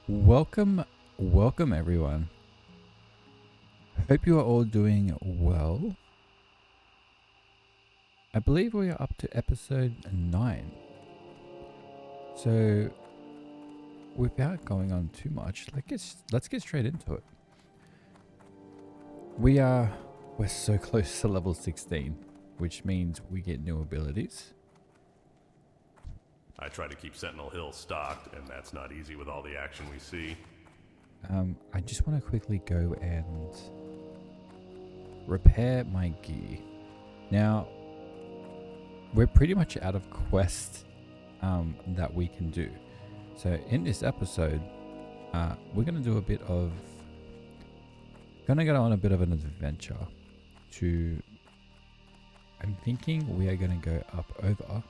Welcome, welcome everyone. Hope you are all doing well. I believe we are up to episode 9. So, without going on too much, let's get straight into it. We're so close to level 16, which means we get new abilities. I try to keep Sentinel Hill stocked, and that's not easy with all the action we see. I just want to quickly go and repair my gear. Now, we're pretty much out of quests that we can do. So in this episode, we're going to do gonna go on a bit of an adventure I'm thinking we are going to go up over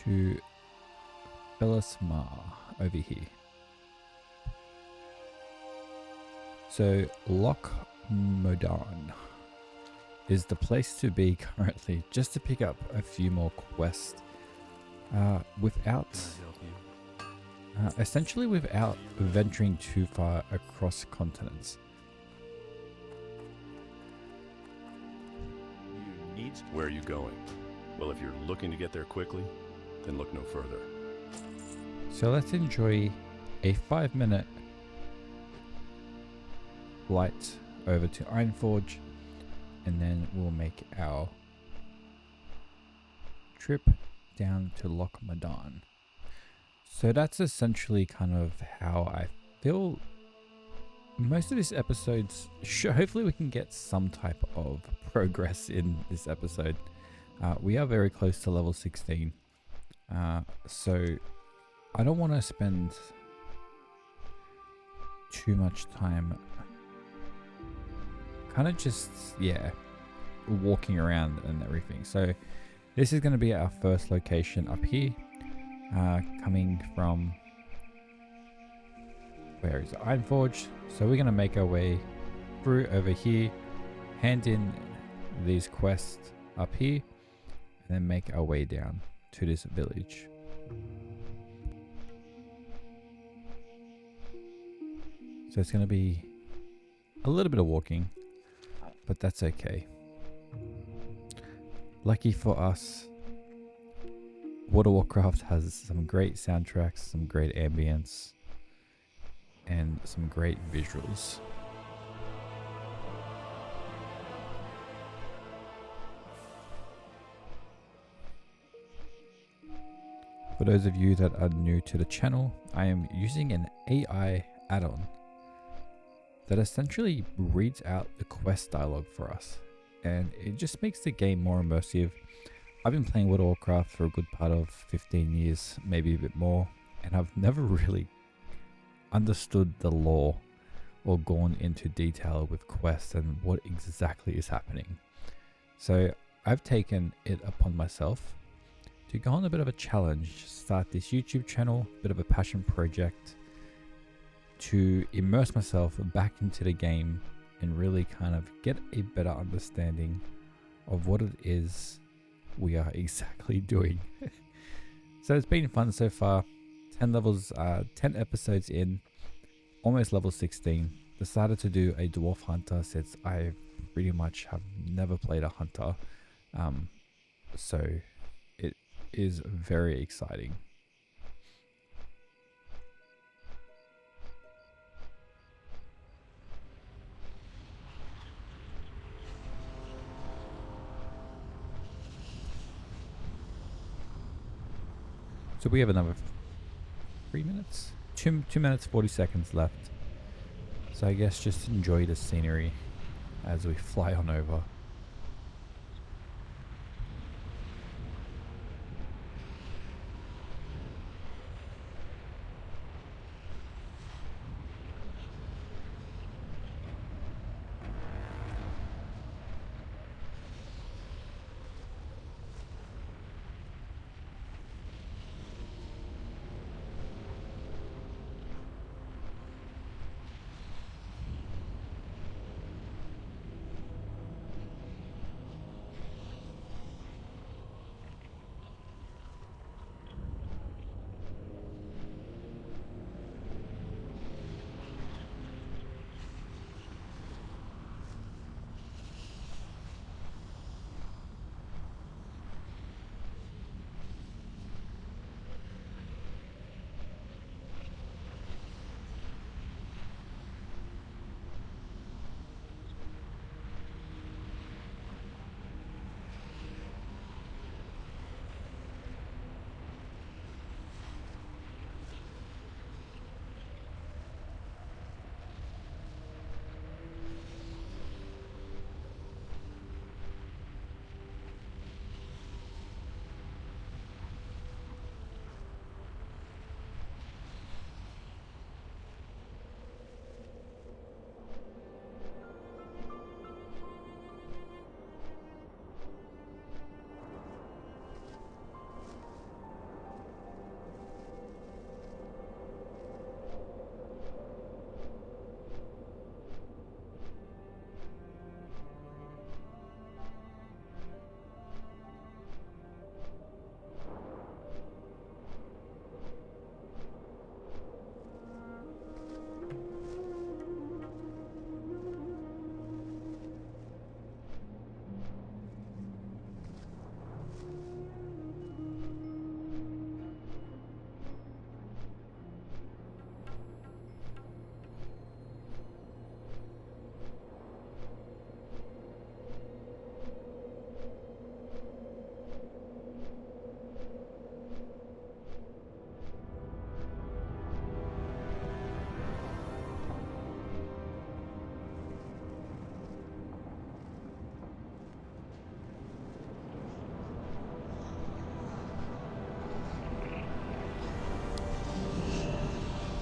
to Belismar over here. So Loch Modan is the place to be currently, just to pick up a few more quests essentially without venturing too far across continents. Where are you going? Well, if you're looking to get there quickly, then look no further. So let's enjoy a 5-minute flight over to Ironforge, and then we'll make our trip down to Loch Modan. So that's essentially kind of how I feel most of this episode's hopefully we can get some type of progress in this episode. We are very close to level 16. So I don't want to spend too much time kind of just, walking around and everything. So this is going to be our first location up here, coming from, where is it? Ironforge. So we're going to make our way through over here, hand in these quests up here, and then make our way down to this village. So it's going to be a little bit of walking, but that's okay. Lucky for us, Warcraft has some great soundtracks, some great ambience, and some great visuals. For those of you that are new to the channel, I am using an AI add-on that essentially reads out the quest dialogue for us, and it just makes the game more immersive. I've been playing Warcraft for a good part of 15 years, maybe a bit more, and I've never really understood the lore or gone into detail with quests and what exactly is happening. So I've taken it upon myself to go on a bit of a challenge, start this YouTube channel, bit of a passion project, to immerse myself back into the game and really kind of get a better understanding of what it is we are exactly doing. So it's been fun so far. 10 episodes in, almost level 16. Decided to do a Dwarf Hunter since I pretty much have never played a Hunter. So it is very exciting. So we have another 3 minutes, 2 minutes 40 seconds left. So I guess just enjoy the scenery as we fly on over.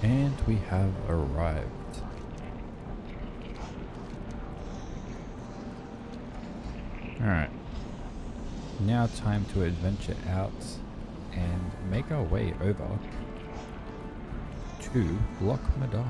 And we have arrived. Alright. Now time to adventure out and make our way over to Loch Madan.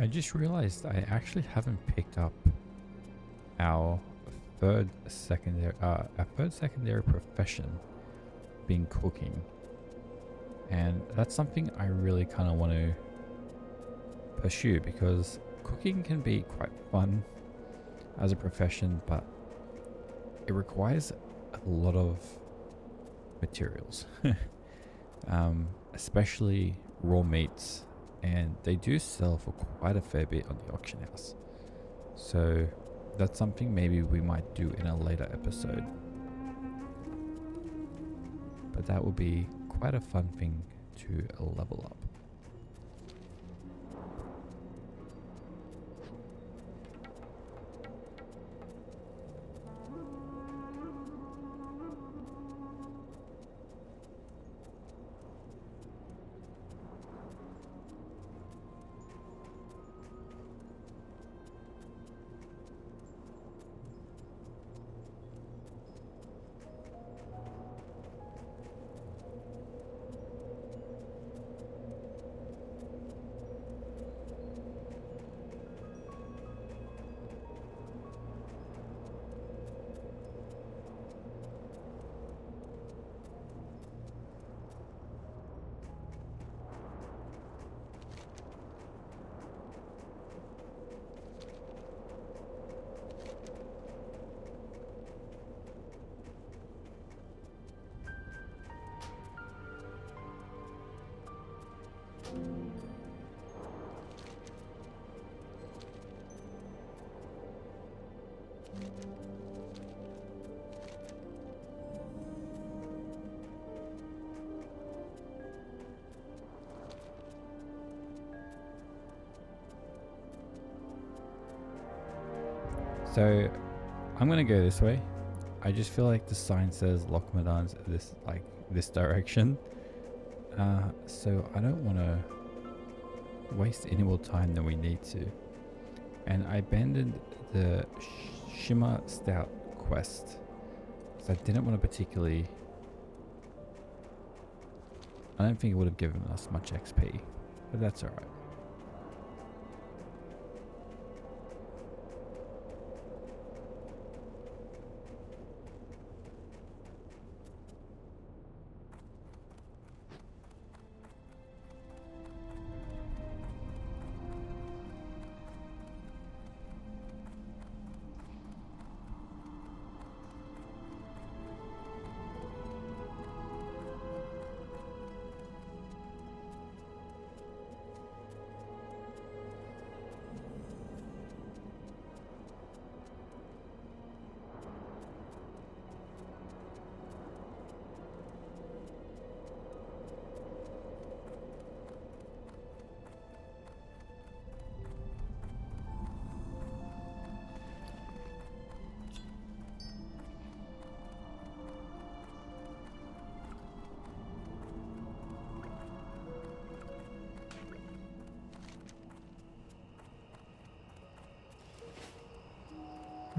I just realized I actually haven't picked up our third secondary profession, being cooking, and that's something I really kind of want to pursue because cooking can be quite fun as a profession, but it requires a lot of materials, especially raw meats, and they do sell for quite a fair bit on the auction house. So that's something maybe we might do in a later episode. But that will be quite a fun thing to level up. So I'm gonna go this way. I just feel like the sign says Lochmadan's this direction. So I don't want to waste any more time than we need to. And I abandoned the Shimmer Stout quest because I didn't want to particularly. I don't think it would have given us much XP, but that's alright.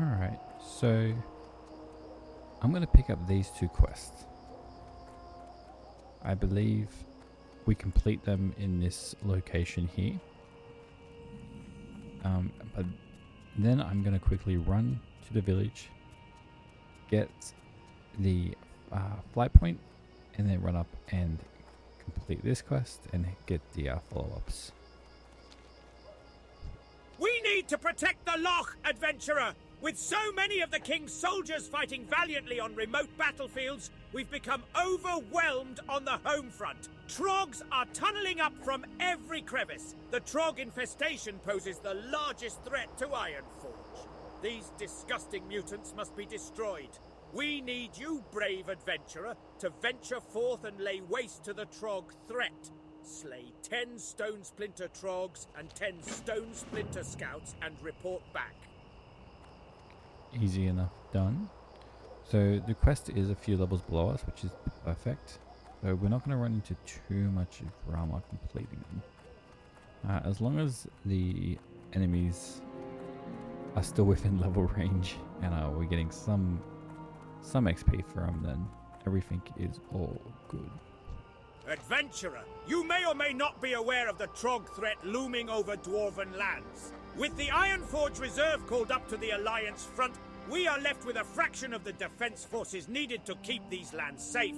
Alright, so I'm going to pick up these two quests. I believe we complete them in this location here. But then I'm going to quickly run to the village, get the flight point, and then run up and complete this quest and get the follow-ups. We need to protect the Loch, adventurer! With so many of the King's soldiers fighting valiantly on remote battlefields, we've become overwhelmed on the home front. Trogs are tunneling up from every crevice. The Trog infestation poses the largest threat to Ironforge. These disgusting mutants must be destroyed. We need you, brave adventurer, to venture forth and lay waste to the Trog threat. Slay 10 Stone Splinter Trogs and 10 Stone Splinter Scouts and report back. Easy enough done. So the quest is a few levels below us, which is perfect. So we're not going to run into too much drama completing them. As long as the enemies are still within level range and we're getting some XP from them, then everything is all good. Adventurer, you may or may not be aware of the Trog threat looming over Dwarven lands. With the Ironforge Reserve called up to the Alliance front, we are left with a fraction of the defense forces needed to keep these lands safe.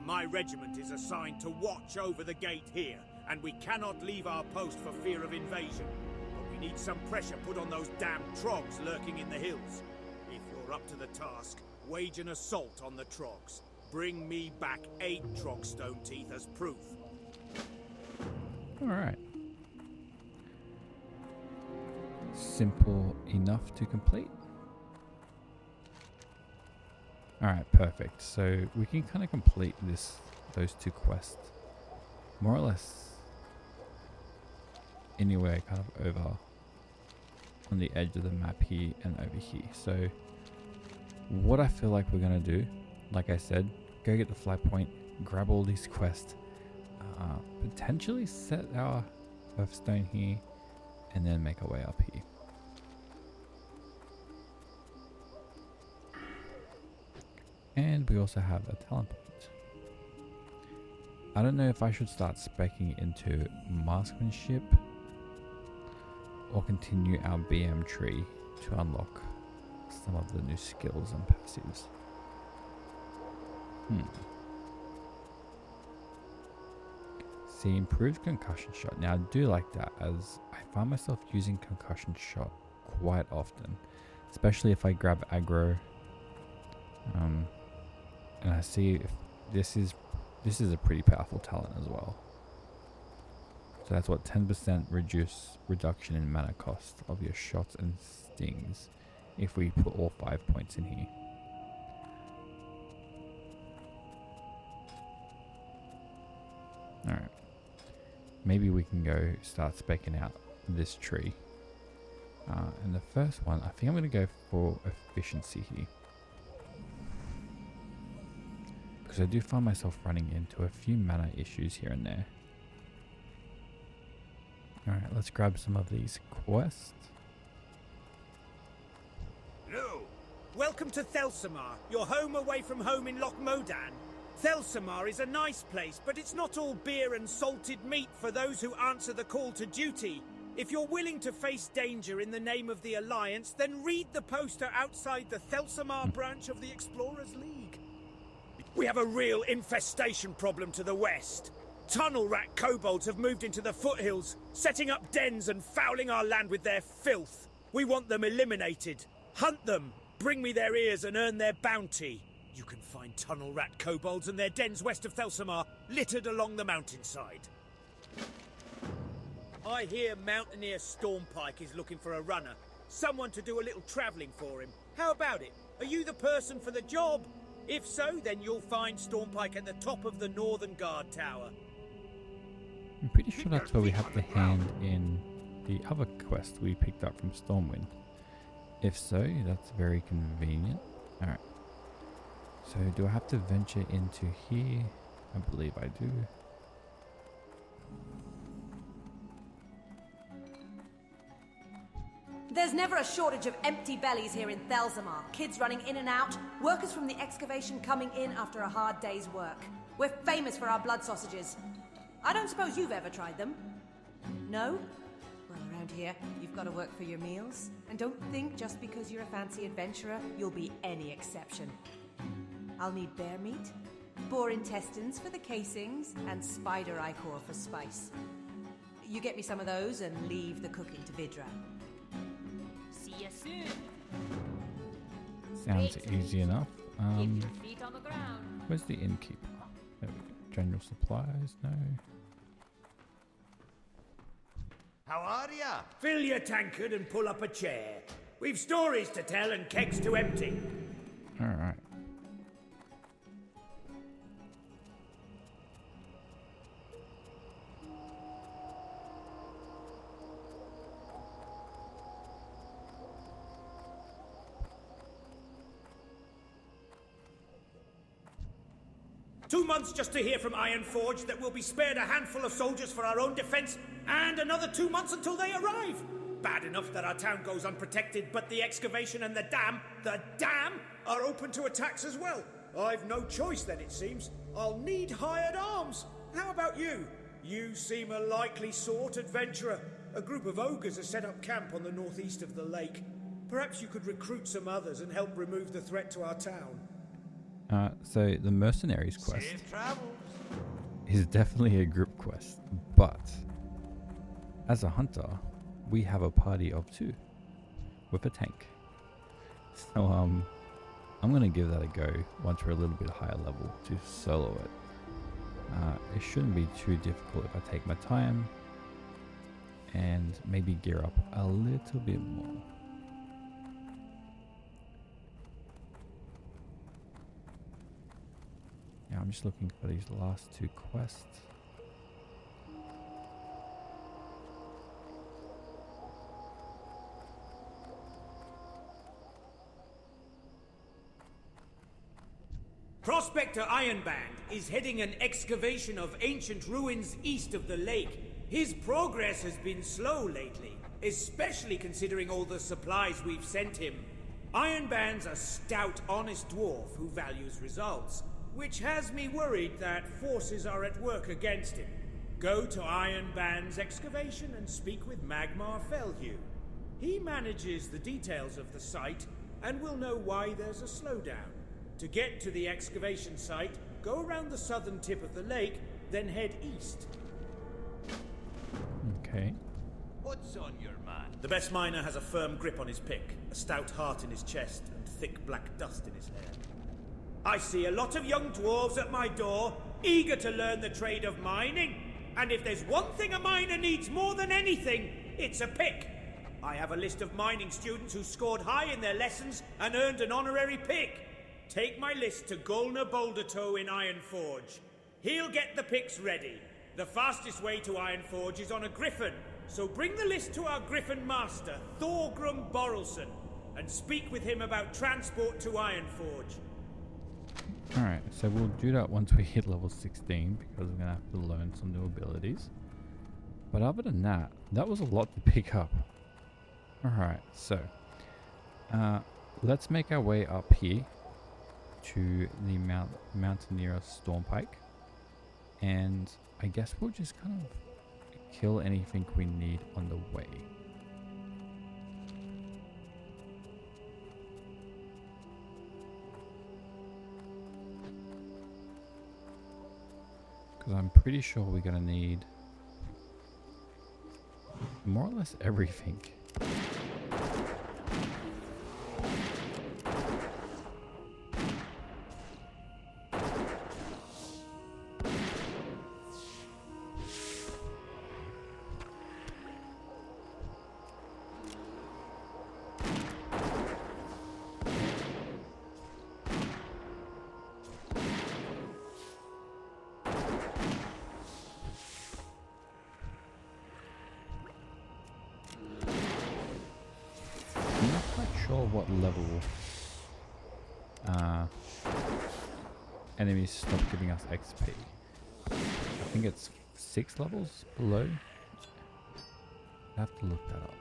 My regiment is assigned to watch over the gate here, and we cannot leave our post for fear of invasion. But we need some pressure put on those damn Trogs lurking in the hills. If you're up to the task, wage an assault on the Trogs. Bring me back 8 Trog stone teeth as proof. Alright. Simple enough to complete. Alright, perfect. So we can kind of complete those two quests more or less anywhere kind of over on the edge of the map here and over here. So what I feel like we're going to do, like I said, go get the flight point, grab all these quests, potentially set our Earthstone here, and then make our way up here. And we also have a talent point. I don't know if I should start speccing into marksmanship or continue our BM tree to unlock some of the new skills and passives. See, improved concussion shot. Now I do like that, as I find myself using concussion shot quite often, especially if I grab aggro. And I see if this is a pretty powerful talent as well. So that's what 10% reduction in mana cost of your shots and stings if we put all 5 points in here. Alright. Maybe we can go start speccing out this tree. And the first one, I think I'm going to go for efficiency here. Because I do find myself running into a few mana issues here and there. Alright, let's grab some of these quests. No. Welcome to Thelsamar, your home away from home in Loch Modan. Thelsamar is a nice place, but it's not all beer and salted meat for those who answer the call to duty. If you're willing to face danger in the name of the Alliance, then read the poster outside the Thelsamar branch of the Explorers League. We have a real infestation problem to the west. Tunnel rat kobolds have moved into the foothills, setting up dens and fouling our land with their filth. We want them eliminated. Hunt them, bring me their ears and earn their bounty. You can find tunnel rat kobolds and their dens west of Thelsamar, littered along the mountainside. I hear Mountaineer Stormpike is looking for a runner. Someone to do a little travelling for him. How about it? Are you the person for the job? If so, then you'll find Stormpike at the top of the Northern Guard Tower. I'm pretty sure that's where we have to hand in the other quest we picked up from Stormwind. If so, that's very convenient. Alright. So do I have to venture into here? I believe I do. There's never a shortage of empty bellies here in Thelsamar. Kids running in and out, workers from the excavation coming in after a hard day's work. We're famous for our blood sausages. I don't suppose you've ever tried them? No? Well, around here, you've got to work for your meals. And don't think just because you're a fancy adventurer, you'll be any exception. I'll need bear meat, boar intestines for the casings, and spider ichor for spice. You get me some of those and leave the cooking to Vidra. See you soon. Sounds easy enough. Keep your feet on the ground. Where's the innkeeper? There we go. General supplies? No. How are ya? Fill your tankard and pull up a chair. We've stories to tell and kegs to empty. Alright. Two months just to hear from Ironforge that we'll be spared a handful of soldiers for our own defense, and another 2 months until they arrive. Bad enough that our town goes unprotected, but the excavation and the dam, are open to attacks as well. I've no choice then, it seems. I'll need hired arms. How about you? You seem a likely sort, adventurer. A group of ogres has set up camp on the northeast of the lake. Perhaps you could recruit some others and help remove the threat to our town. So the mercenaries quest Safe travels. is definitely a group quest, but as a hunter, we have a party of 2 with a tank. So I'm gonna give that a go once we're a little bit higher level to solo it. It shouldn't be too difficult if I take my time and maybe gear up a little bit more. Yeah, I'm just looking for these last 2 quests. Prospector Ironband is heading an excavation of ancient ruins east of the lake. His progress has been slow lately, especially considering all the supplies we've sent him. Ironband's a stout, honest dwarf who values results, which has me worried that forces are at work against him. Go to Ironband's excavation and speak with Magmar Felhue. He manages the details of the site and will know why there's a slowdown. To get to the excavation site, go around the southern tip of the lake, then head east. Okay. What's on your mind? The best miner has a firm grip on his pick, a stout heart in his chest, and thick black dust in his hair. I see a lot of young dwarves at my door, eager to learn the trade of mining. And if there's one thing a miner needs more than anything, it's a pick. I have a list of mining students who scored high in their lessons and earned an honorary pick. Take my list to Golna Bouldertoe in Ironforge. He'll get the picks ready. The fastest way to Ironforge is on a griffin, so bring the list to our griffin master, Thorgrim Borrelson, and speak with him about transport to Ironforge. Alright, so we'll do that once we hit level 16 because we're going to have to learn some new abilities. But other than that, that was a lot to pick up. Alright, so let's make our way up here to the Mountaineer Stormpike. And I guess we'll just kind of kill anything we need on the way. Because I'm pretty sure we're going to need more or less everything. What level enemies stop giving us XP. I think it's 6 levels below. I have to look that up.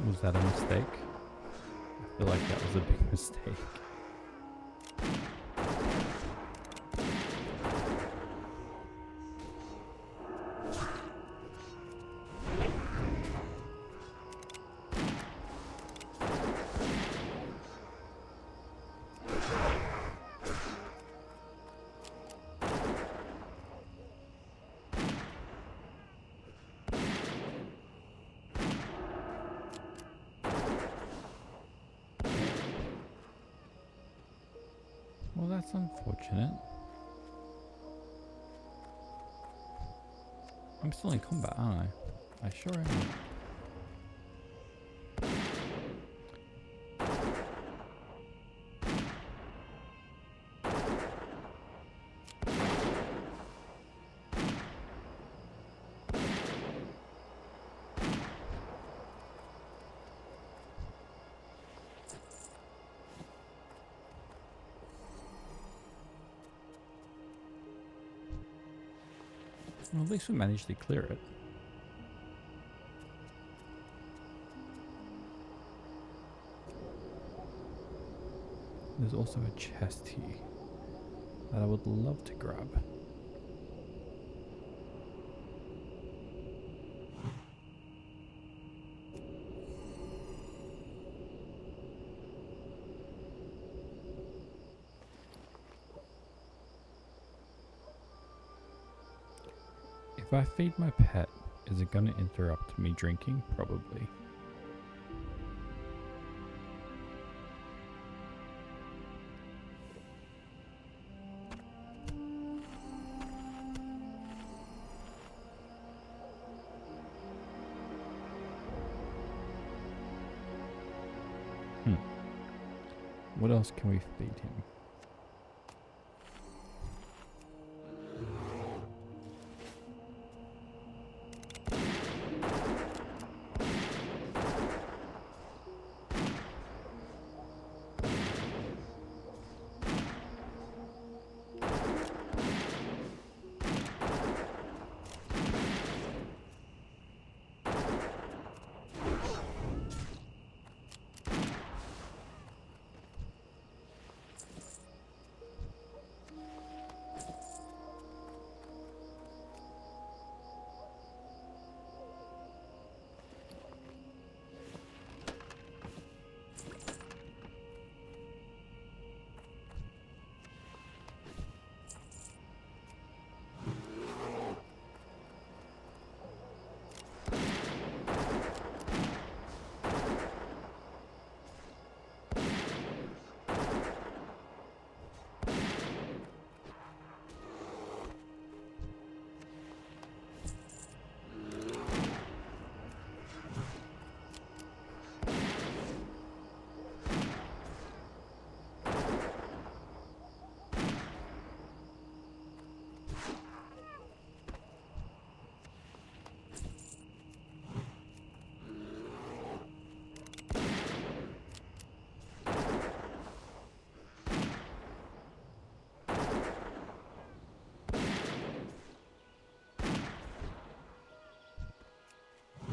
Was that a mistake? I feel like that was a big mistake. Well, that's unfortunate. I'm still in combat, aren't I? I sure am. Well, at least we managed to clear it. There's also a chest here that I would love to grab. If I feed my pet Is it going to interrupt me drinking? Probably. What else can we feed him?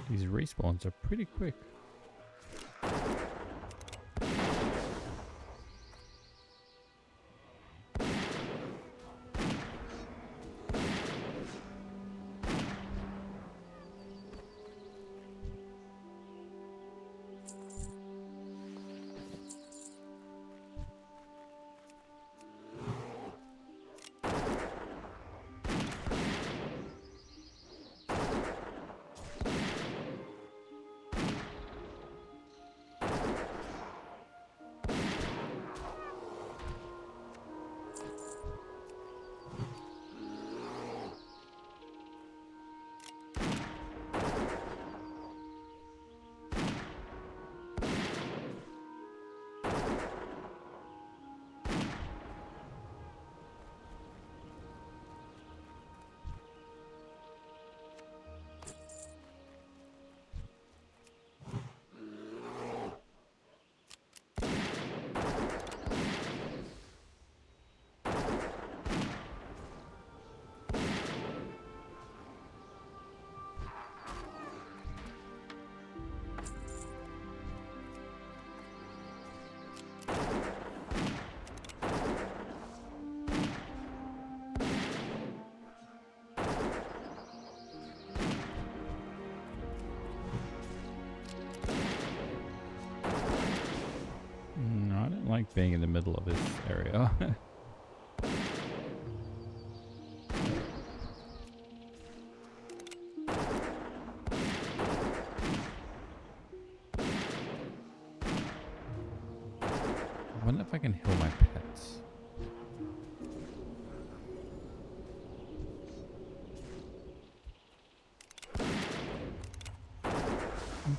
These respawns are pretty quick. Like being in the middle of this area. I wonder if I can heal my pets.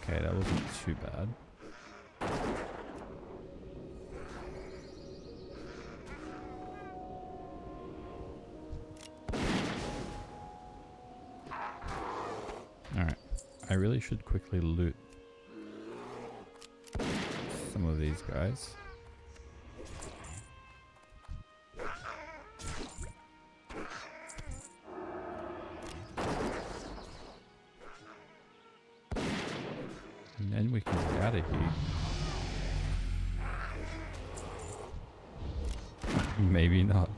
Okay, that wasn't too bad. I really should quickly loot some of these guys. And then we can get out of here. Maybe not.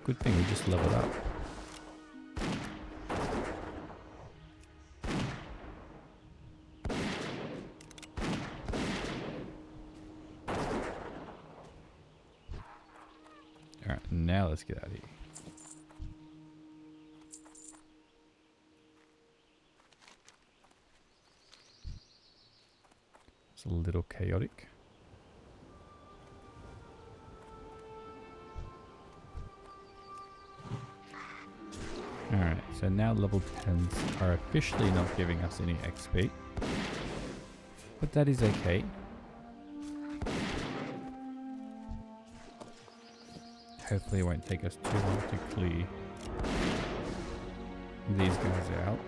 Good thing we just leveled up. Alright. Alright, now let's get out of here. It's a little chaotic. Alright, so now level 10s are officially not giving us any XP. But that is okay. Hopefully it won't take us too long to clear these guys out.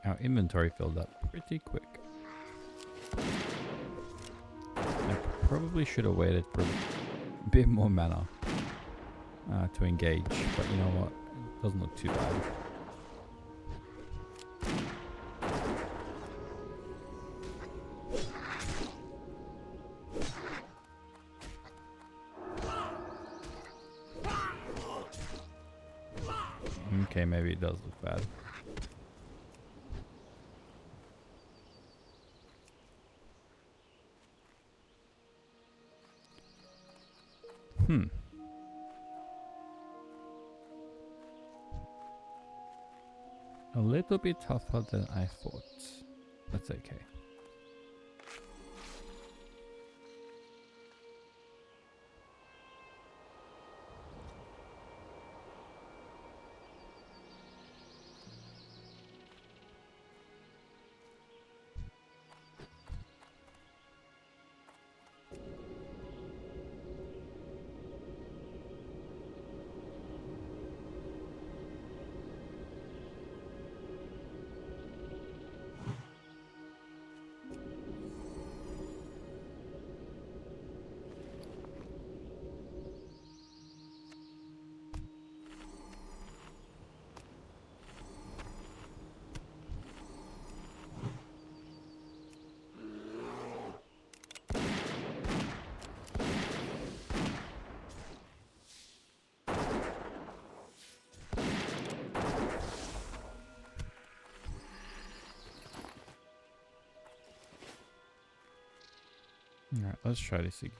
Our inventory filled up pretty quick. I probably should have waited for a bit more mana to engage, but you know what? It doesn't look too bad. Okay, maybe it does look bad. A little bit tougher than I thought. That's okay. Alright, let's try this again.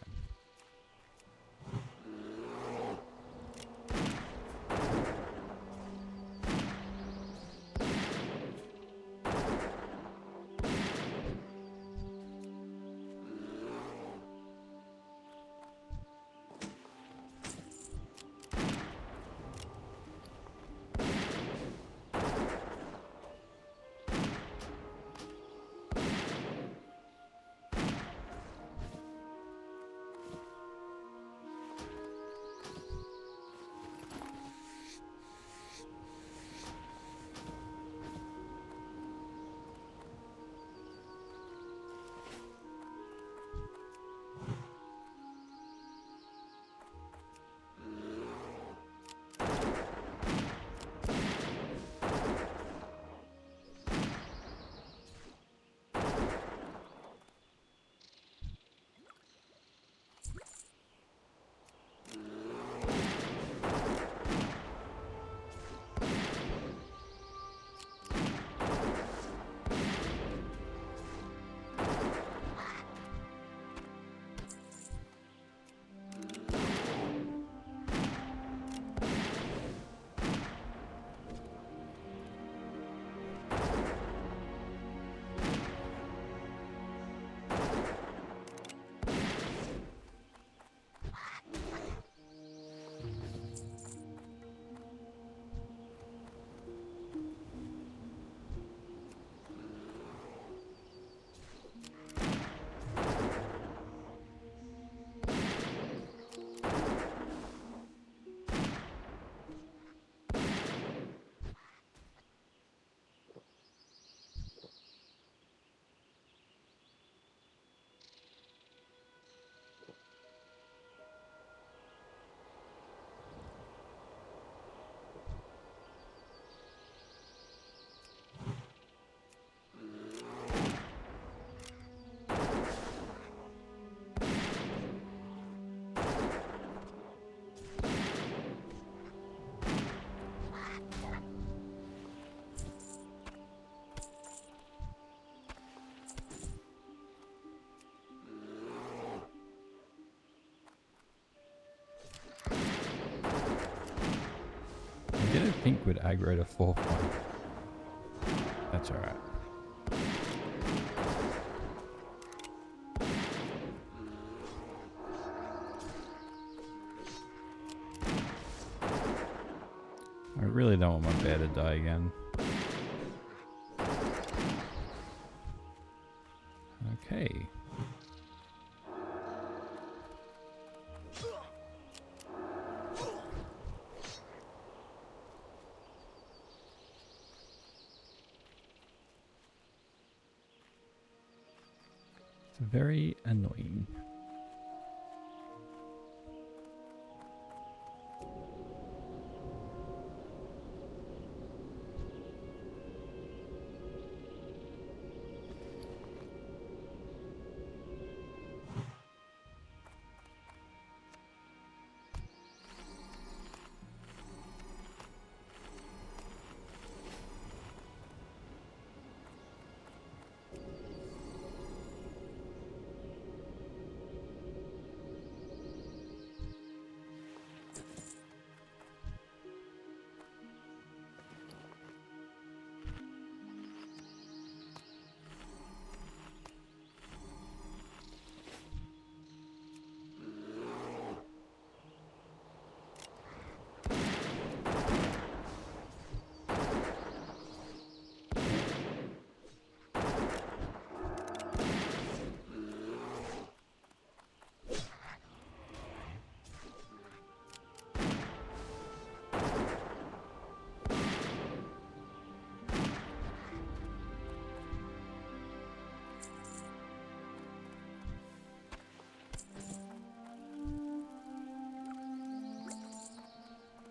think would aggro the fourth one. That's alright. I really don't want my bear to die again. Okay. It's very annoying.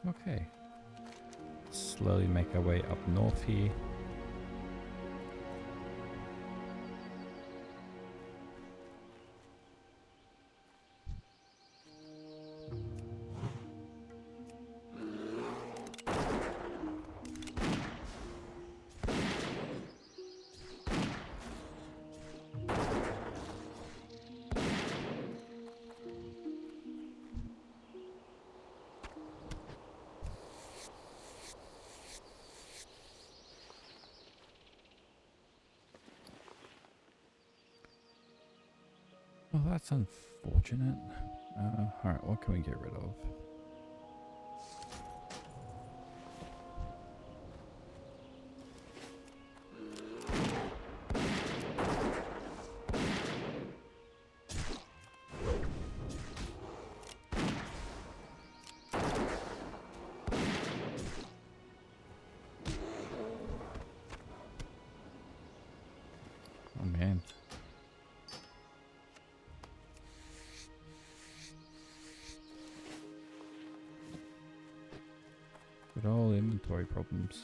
Okay. Slowly make our way up north here. Well, that's unfortunate. Alright, what can we get rid of? Oh man. Good old inventory problems.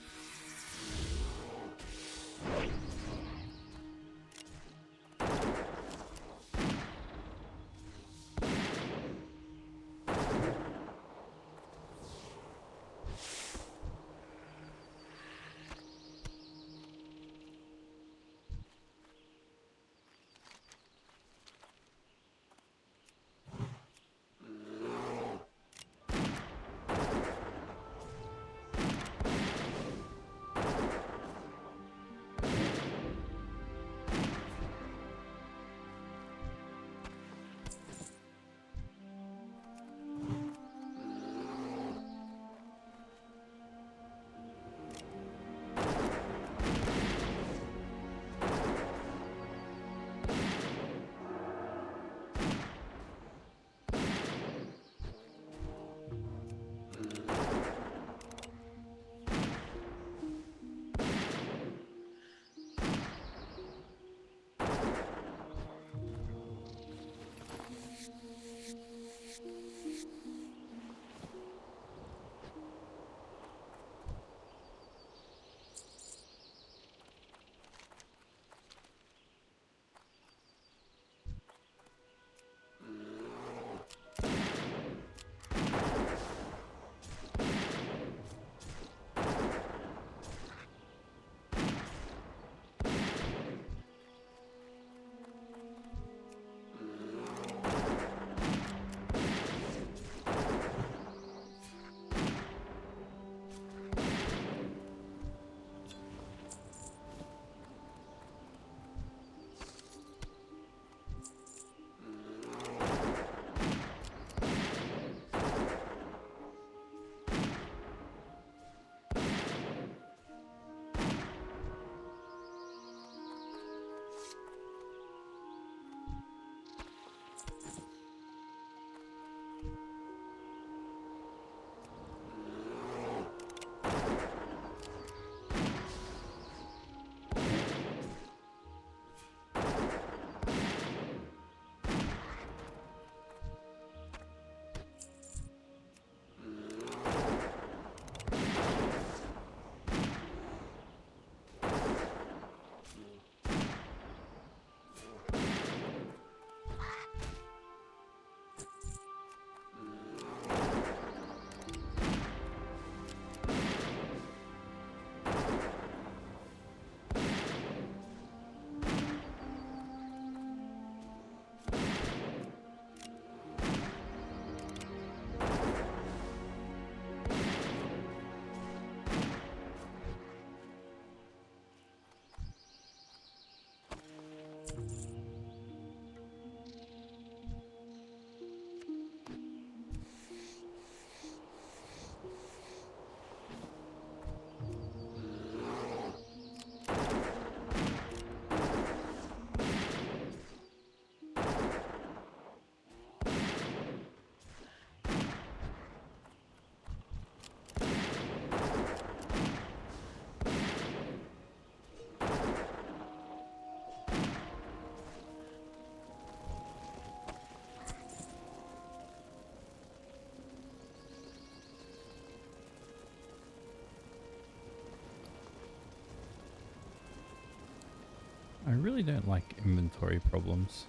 really don't like inventory problems.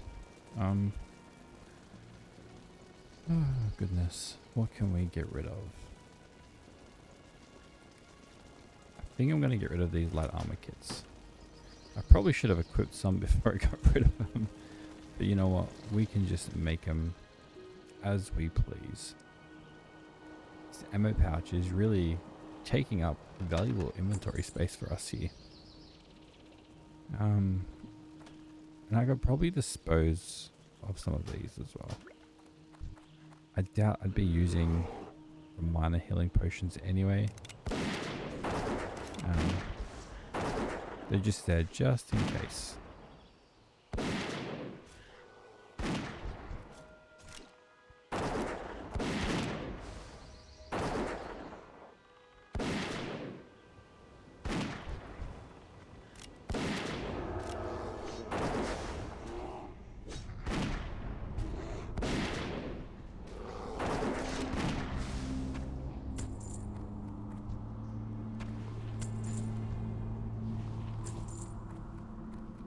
Oh goodness, what can we get rid of? I think I'm going to get rid of these light armor kits. I probably should have equipped some before I got rid of them. But you know what? We can just make them as we please. This ammo pouch is really taking up valuable inventory space for us here. And I could probably dispose of some of these as well. I doubt I'd be using the minor healing potions anyway. They're just there just in case.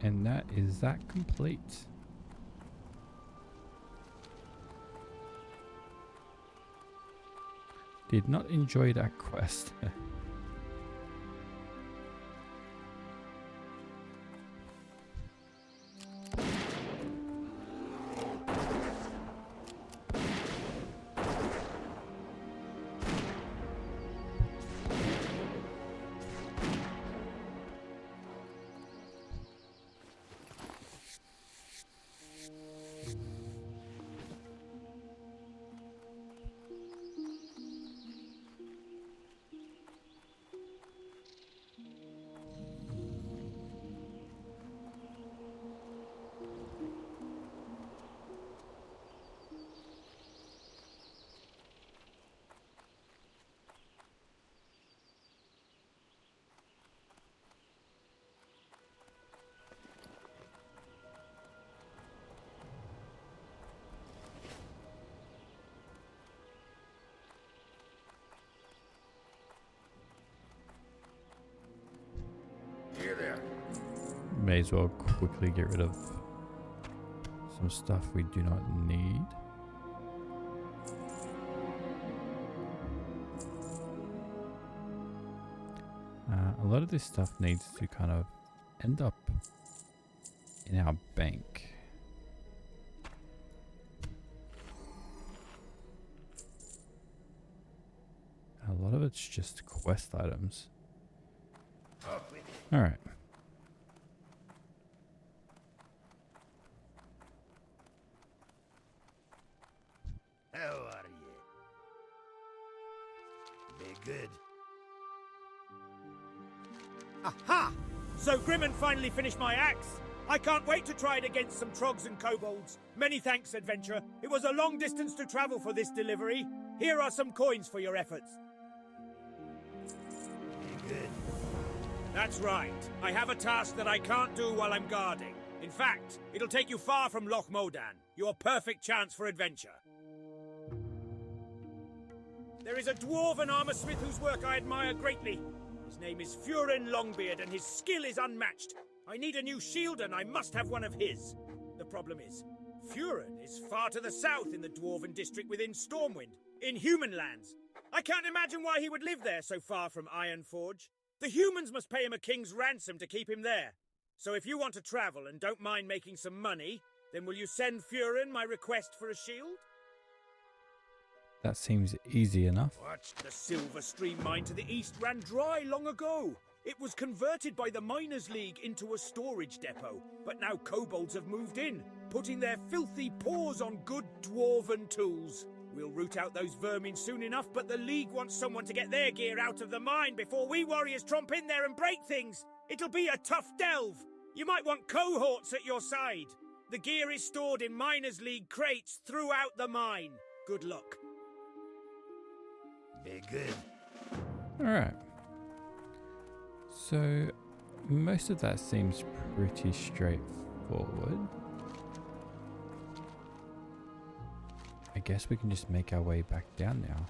And that is that complete. Did not enjoy that quest. Here there. May as well quickly get rid of some stuff we do not need. A lot of this stuff needs to kind of end up in our bank. A lot of it's just quest items. Up with it. All right. How are you? Be good. Aha! So Grimman finally finished my axe. I can't wait to try it against some trogs and kobolds. Many thanks, adventurer. It was a long distance to travel for this delivery. Here are some coins for your efforts. Be good. That's right. I have a task that I can't do while I'm guarding. In fact, it'll take you far from Loch Modan. Your perfect chance for adventure. There is a dwarven armorsmith whose work I admire greatly. His name is Furin Longbeard, and his skill is unmatched. I need a new shield, and I must have one of his. The problem is, Furin is far to the south in the dwarven district within Stormwind, in human lands. I can't imagine why he would live there so far from Ironforge. The humans must pay him a king's ransom to keep him there. So if you want to travel and don't mind making some money, then will you send Furin my request for a shield? That seems easy enough. What? The Silver Stream mine to the east ran dry long ago. It was converted by the Miners' League into a storage depot, but now kobolds have moved in, putting their filthy paws on good dwarven tools. We'll root out those vermin soon enough, but the League wants someone to get their gear out of the mine before we warriors tromp in there and break things. It'll be a tough delve. You might want cohorts at your side. The gear is stored in Miners' League crates throughout the mine. Good luck. Be good. Alright. So, most of that seems pretty straightforward. I guess we can just make our way back down now.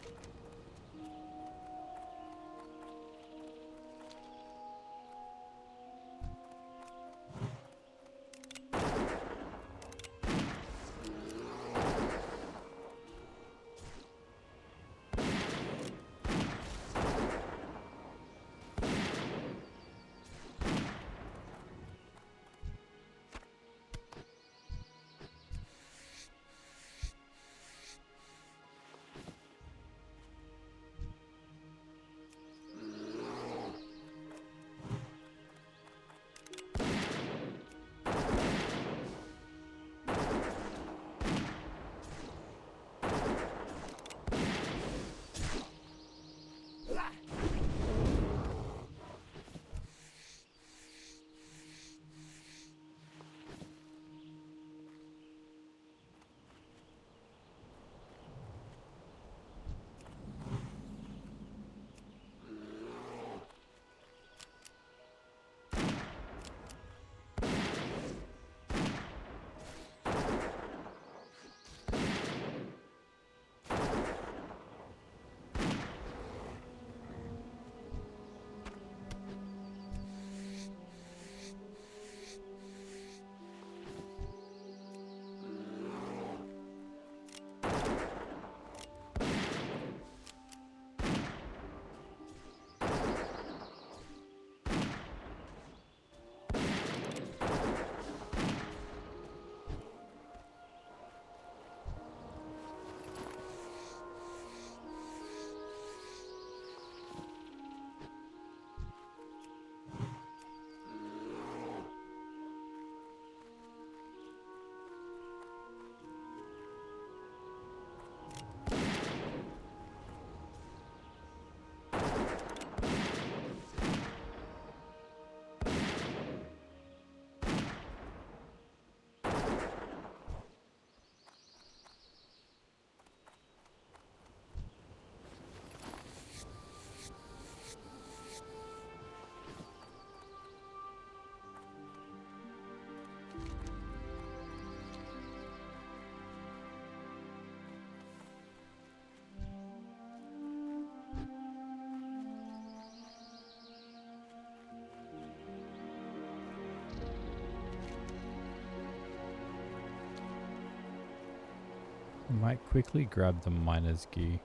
Might quickly grab the miner's gear.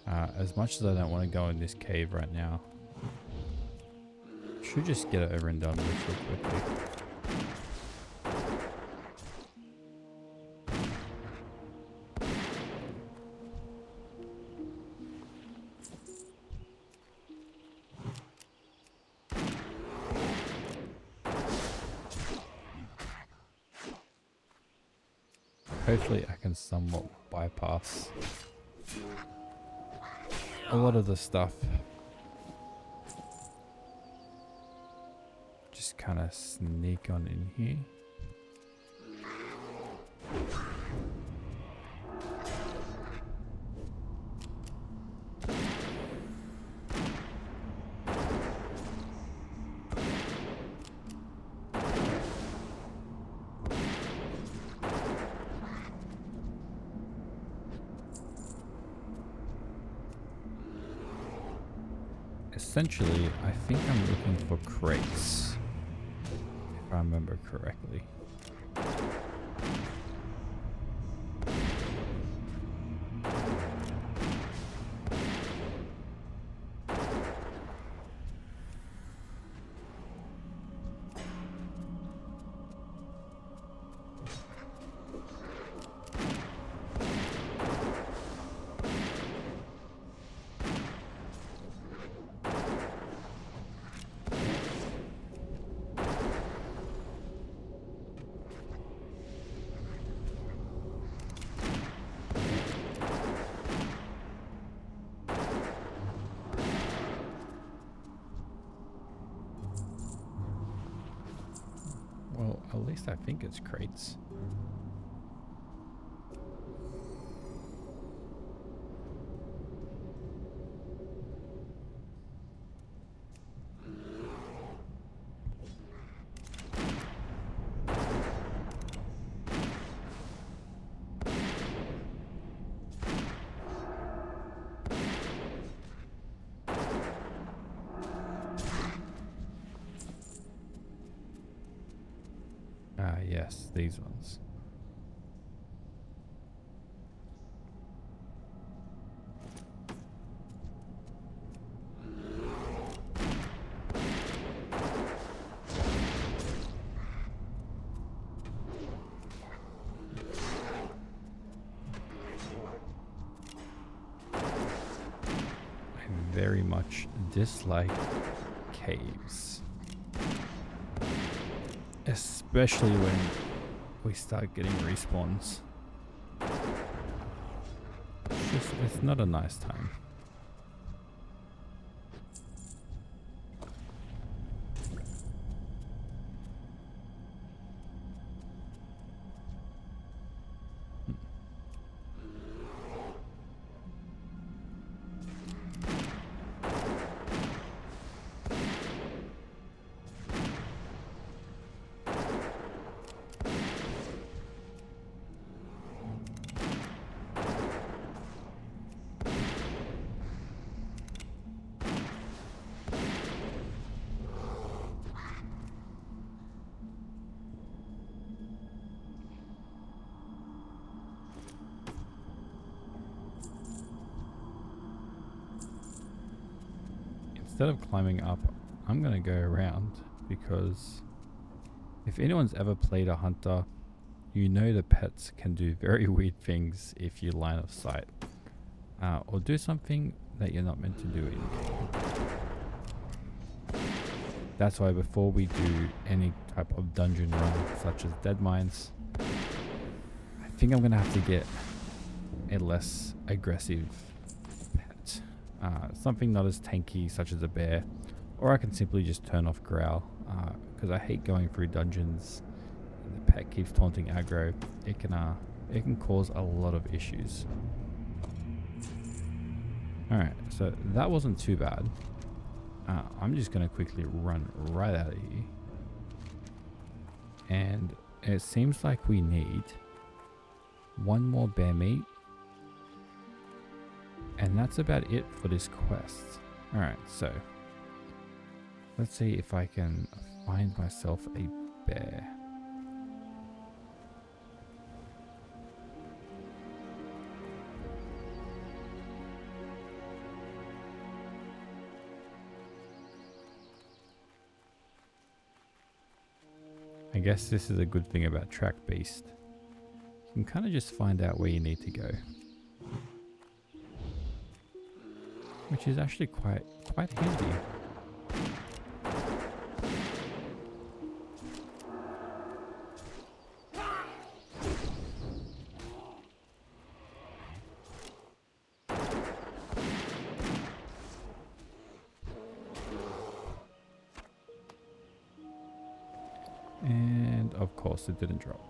As much as I don't want to go in this cave right now. Should just get it over and done with real quickly. Hopefully I can somewhat bypass a lot of the stuff. Just kind of sneak on in here. Essentially, I think I'm looking for crates, if I remember correctly. Well, at least I think it's crates. Ah, yes, these ones. I very much dislike caves. Especially when we start getting respawns. It's not a nice time. Instead of climbing up, I'm going to go around, because if anyone's ever played a hunter, you know the pets can do very weird things if you line of sight, or do something that you're not meant to do in game. That's why before we do any type of dungeon run, such as dead mines, I think I'm going to have to get a less aggressive pet. Something not as tanky, such as a bear, or I can simply just turn off growl, because I hate going through dungeons and the pet keeps taunting aggro. It can cause a lot of issues. Alright, so that wasn't too bad. I'm just going to quickly run right out of here. And it seems like we need one more bear meat. And that's about it for this quest. Alright, so let's see if I can find myself a bear. I guess this is a good thing about track based. You can kind of just find out where you need to go, which is actually quite handy. And of course it didn't drop.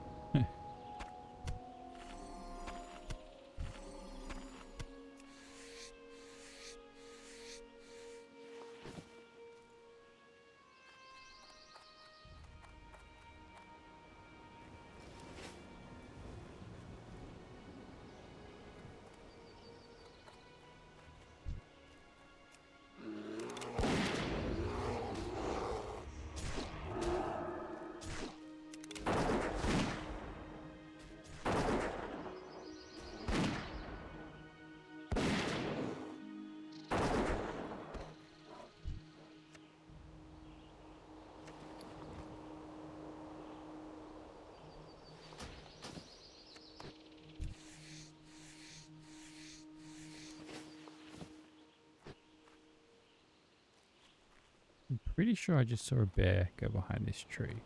I'm pretty sure I just saw a bear go behind this tree.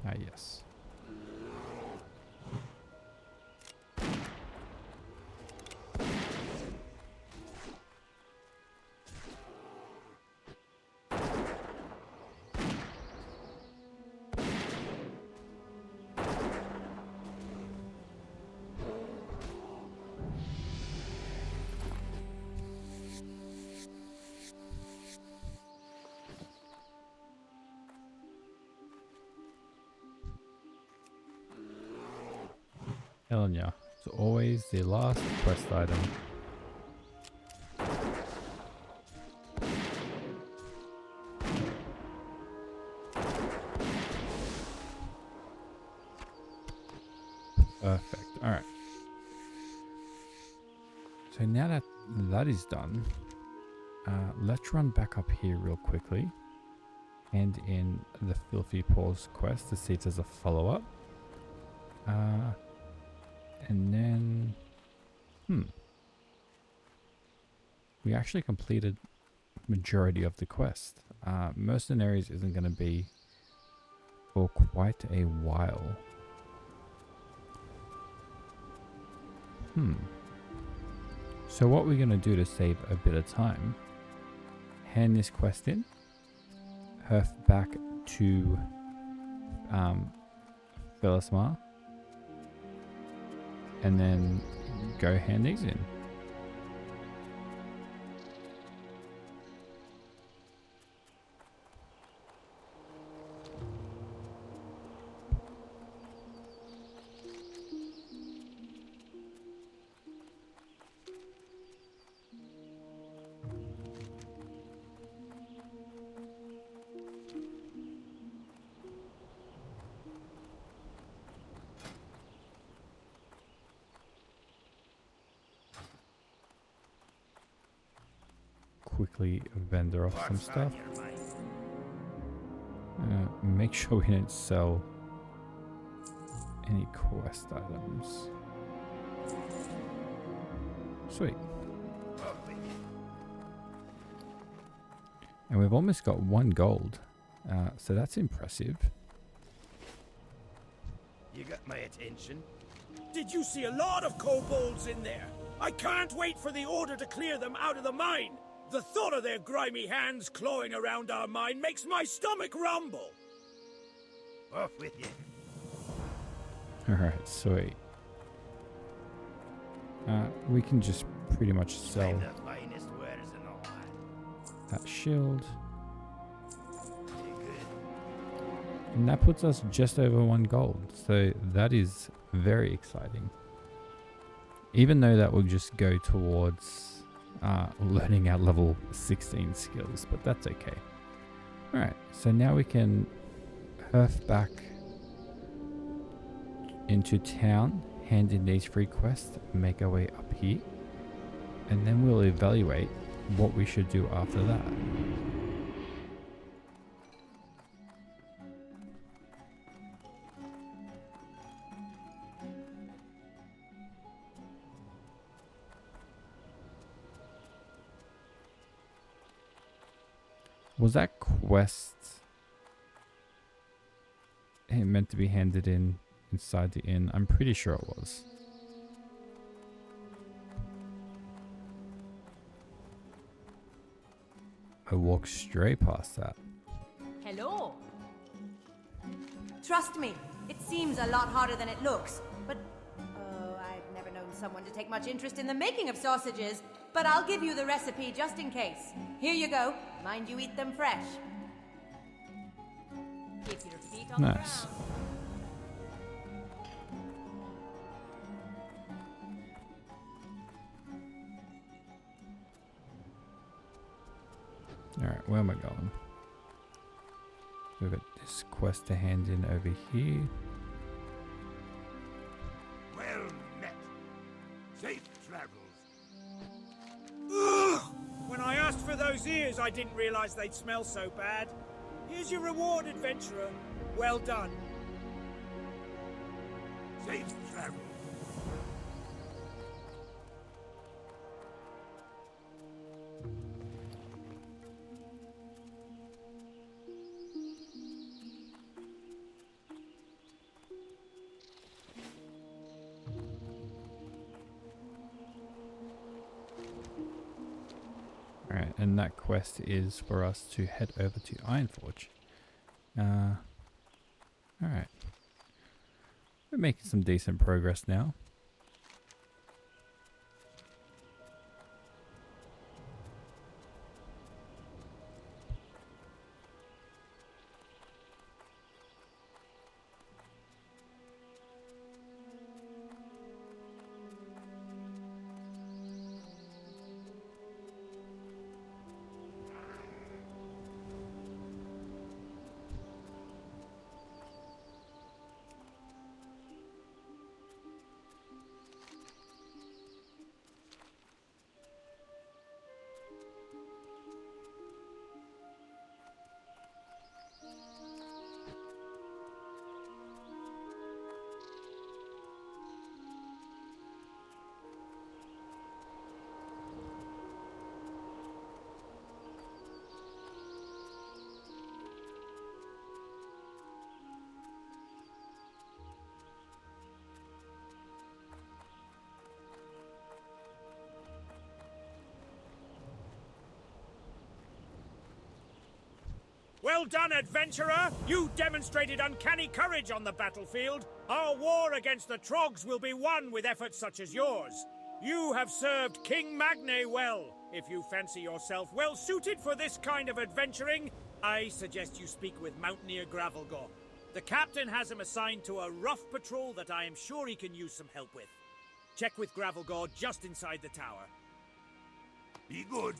Ah, yes. Telling ya, it's always the last quest item. Perfect. All right. So now that that is done, let's run back up here real quickly and in the Filthy Paws quest to see if there's a follow-up. And then, we actually completed majority of the quest. Mercenaries isn't going to be for quite a while. So what we're going to do to save a bit of time, hand this quest in, herf back to Felismar, and then go hand these in. Quickly vendor off some stuff. Make sure we don't sell any quest items. Sweet. And we've almost got 1 gold. So that's impressive. You got my attention? Did you see a lot of kobolds in there? I can't wait for the order to clear them out of the mine. The thought of their grimy hands clawing around our mine makes my stomach rumble. Off with you. Alright, sweet. We can just pretty much sell I'm the finest wares in the land. that shield. Very good. And that puts us just over 1 gold. So that is very exciting. Even though that will just go towards learning our level 16 skills, but that's okay. Alright, so now we can herf back into town, hand in these free quests, make our way up here, and then we'll evaluate what we should do after that. Was that quest meant to be handed in inside the inn? I'm pretty sure it was. I walked straight past that. Hello. Trust me, it seems a lot harder than it looks, but... Oh, I've never known someone to take much interest in the making of sausages, but I'll give you the recipe just in case. Here you go. Mind you eat them fresh. Keep your feet on the Nice. ground. Alright, where am I going? We've got this quest to hand in over here. Well met. Safe travels. Ugh! When I asked for those ears, I didn't realize they'd smell so bad. Here's your reward, adventurer. Well done. Safe travels. Alright, and that quest is for us to head over to Ironforge. Alright. We're making some decent progress now. Well done, adventurer! You demonstrated uncanny courage on the battlefield. Our war against the Trogs will be won with efforts such as yours. You have served King Magne well. If you fancy yourself well suited for this kind of adventuring, I suggest you speak with Mountaineer Gravelgore. The captain has him assigned to a rough patrol that I am sure he can use some help with. Check with Gravelgore just inside the tower. Be good.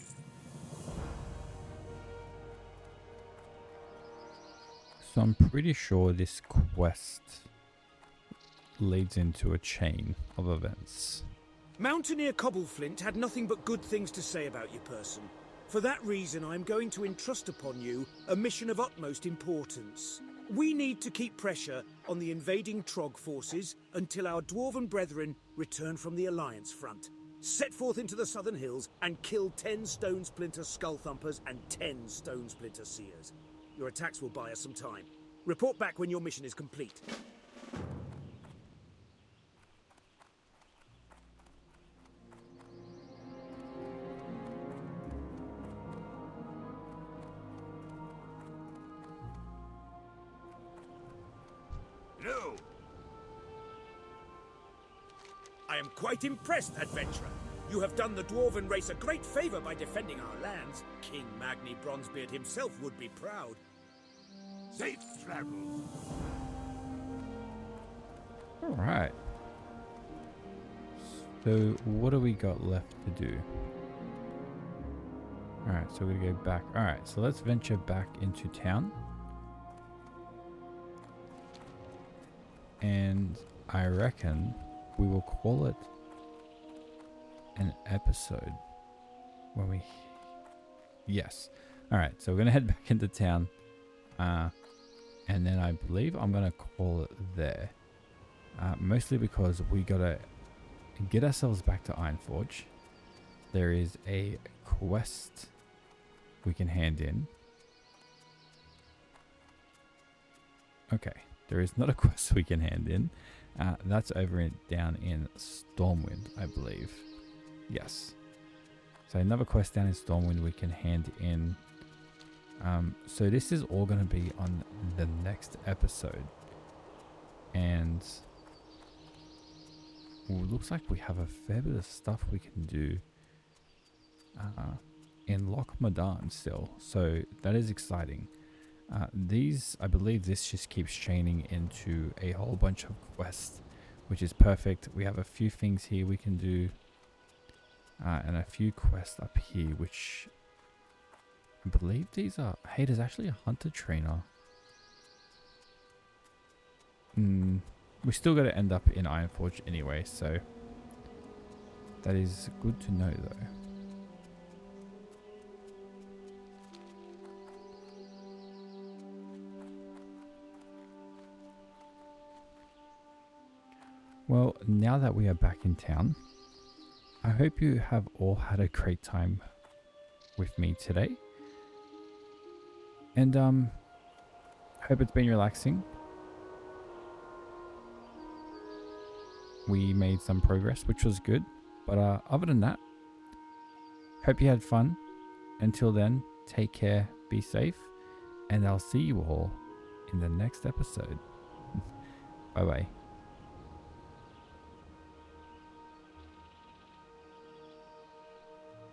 So I'm pretty sure this quest leads into a chain of events. Mountaineer Cobbleflint had nothing but good things to say about your person. For that reason, I'm going to entrust upon you a mission of utmost importance. We need to keep pressure on the invading Trog forces until our dwarven brethren return from the Alliance front. Set forth into the southern hills and kill 10 Stone Splinter Skullthumpers and 10 Stone Splinter Seers. Your attacks will buy us some time. Report back when your mission is complete. No. I am quite impressed, adventurer. You have done the dwarven race a great favor by defending our lands. King Magni Bronzebeard himself would be proud. Safe travels. Alright. So what do we got left to do? Alright, so we're gonna go back. Alright, so let's venture back into town. And I reckon we will call it an episode when we... Yes. Alright, so we're gonna head back into town. And then I believe I'm gonna call it there. Mostly because we gotta get ourselves back to Ironforge. There is a quest we can hand in. Okay, there is not a quest we can hand in. That's over down in Stormwind, I believe. Yes. So another quest down in Stormwind we can hand in. So this is all going to be on the next episode. And looks like we have a fair bit of stuff we can do in Loch Modan still. So that is exciting. I believe this just keeps chaining into a whole bunch of quests, which is perfect. We have a few things here we can do, and a few quests up here, which I believe these are... Hey, there's actually a hunter trainer. We still got to end up in Ironforge anyway, so that is good to know though. Well, now that we are back in town, I hope you have all had a great time with me today. And I hope it's been relaxing. We made some progress, which was good. But other than that, hope you had fun. Until then, take care, be safe, and I'll see you all in the next episode. Bye bye.